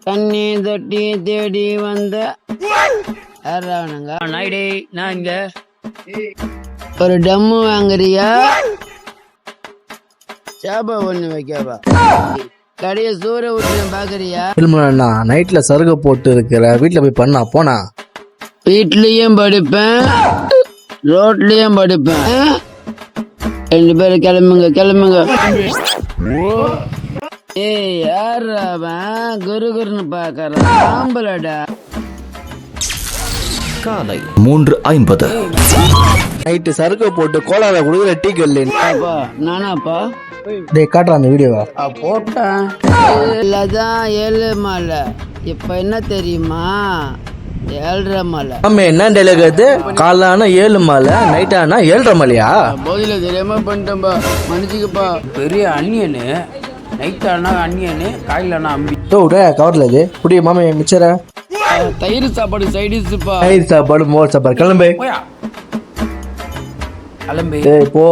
தண்ணி தொட்டி தேடி வந்த யாரானுங்க நாயுடே நான் இங்க ஒரு டம்மு வாங்குறியா சாபா ஒண்ணு வைக்கவா கடைய சூற விட்டு பாக்குறியா இல்ல நைட்ல சருக போட்டு இருக்கிற வீட்டுல போய் பண்ணா போனா வீட்லயும் படிப்பேன் ரோட்லயும் படிப்பேன் 2 பேரும் கிளம்புங்க ஏய் யாரு அவன் குருன்னு பாக்குறான் ஆம்பளடா காலை 3:50 நைட்டு சருக போட்டு கோலால குடுக்குற டீ கல்லு அப்பா நானாப்பா டேய் காட்டுற அந்த வீடியோவா போட்டேன் இல்லதான் 7 மாலை இப்ப என்ன தெரியுமா 7.5 மாலை நம்ம என்ன டெலிகது காலான 7 மாலை நைட்டானா 7.5 மாலையா போதில தெரியாம பண்ணிட்டேன்பா மன்னிச்சுக்கப்பா பெரிய அண்ணியனு நைட்டானா அண்ணியனு காயிலானா அம்பி கவர்ல இது புடிய மாமே மிச்சர தயிர் சாப்பாடு சைடிஸ்ப்பா தயிர் சாப்பாடு மோர் சாப்பாடு கிளம்பு கிளம்பி டேய் போ